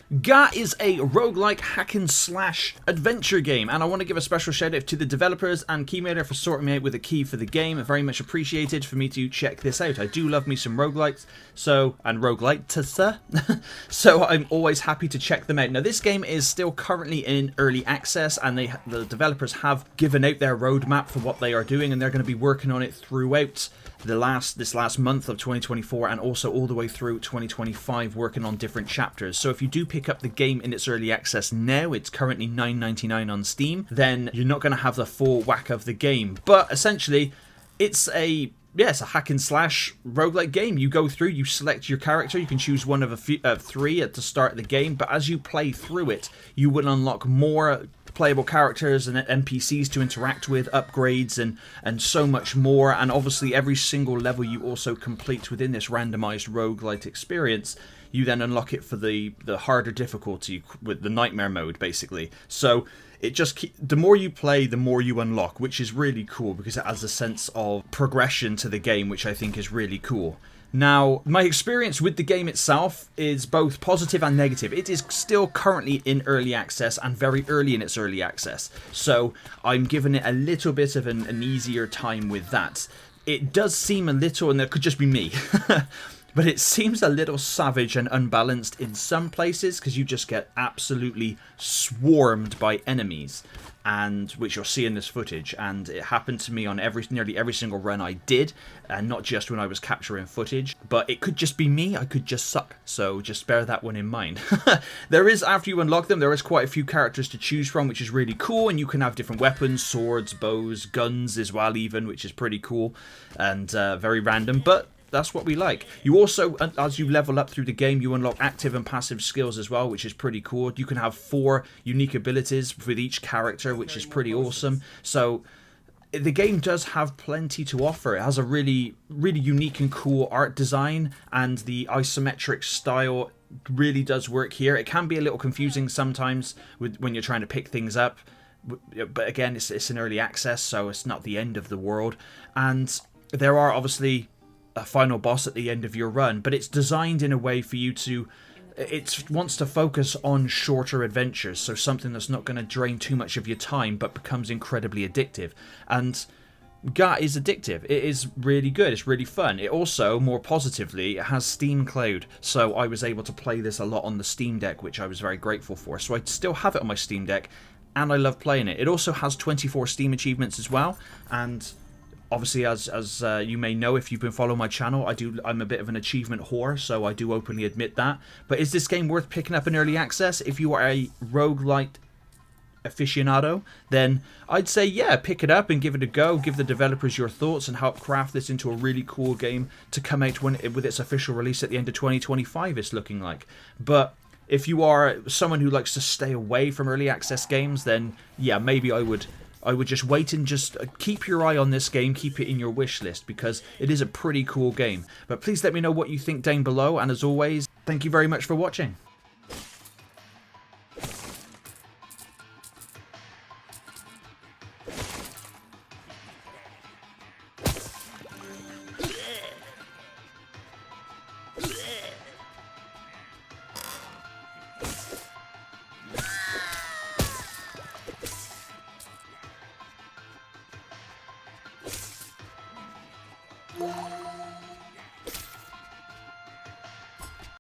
Ga is a roguelike hack and slash adventure game, and I want to give a special shout out to the developers and Keymater for sorting me out with a key for the game. Very much appreciated for me to check this out. I do love me some roguelikes, and roguelites, so I'm always happy to check them out. Now this game is still currently in early access, and the developers have given out their roadmap for what they are doing, and they're going to be working on it throughout this last month of 2024 and also all the way through 2025, working on different chapters. So if you do pick up the game in its early access now, it's currently $9.99 on Steam, then you're not going to have the full whack of the game. But essentially, it's a hack and slash roguelike game. You go through, you select your character, you can choose one of three at the start of the game, but as you play through it, you will unlock more playable characters and NPCs to interact with, upgrades, and so much more. And obviously every single level you also complete within this randomized roguelite experience, you then unlock it for the harder difficulty with the nightmare mode, basically. So it just the more you play, the more you unlock, which is really cool because it adds a sense of progression to the game, which I think is really cool. Now, my experience with the game itself is both positive and negative. It is still currently in early access and very early in its early access, so I'm giving it a little bit of an easier time with that. It does seem a little, and that could just be me, but it seems a little savage and unbalanced in some places because you just get absolutely swarmed by enemies, and which you'll see in this footage. And it happened to me on nearly every single run I did, and not just when I was capturing footage. But it could just be me, I could just suck, so just bear that one in mind. There is, after you unlock them, there is quite a few characters to choose from, which is really cool, and you can have different weapons, swords, bows, guns as well even, which is pretty cool and very random, but that's what we like. You also, as you level up through the game, you unlock active and passive skills as well, which is pretty cool. You can have 4 unique abilities with each character, which is pretty awesome. So the game does have plenty to offer. It has a really, really unique and cool art design, and the isometric style really does work here. It can be a little confusing sometimes when you're trying to pick things up, but again, it's an early access, so it's not the end of the world. And there are obviously a final boss at the end of your run, but it's designed in a way for you to, it wants to focus on shorter adventures, so something that's not going to drain too much of your time but becomes incredibly addictive. And Ga is addictive. It is really good. It's really fun. It also, more positively, it has Steam Cloud, so I was able to play this a lot on the Steam Deck, which I was very grateful for. So I still have it on my Steam Deck, and I love playing it. It also has 24 Steam achievements as well, and obviously, as you may know if you've been following my channel, I'm a bit of an achievement whore, so I do openly admit that. But is this game worth picking up in early access? If you are a roguelite aficionado, then I'd say yeah, pick it up and give it a go. Give the developers your thoughts and help craft this into a really cool game to come out with its official release at the end of 2025, it's looking like. But if you are someone who likes to stay away from early access games, then yeah, maybe I would just wait and just keep your eye on this game, keep it in your wish list, because it is a pretty cool game. But please let me know what you think down below, and as always, thank you very much for watching. Yeah.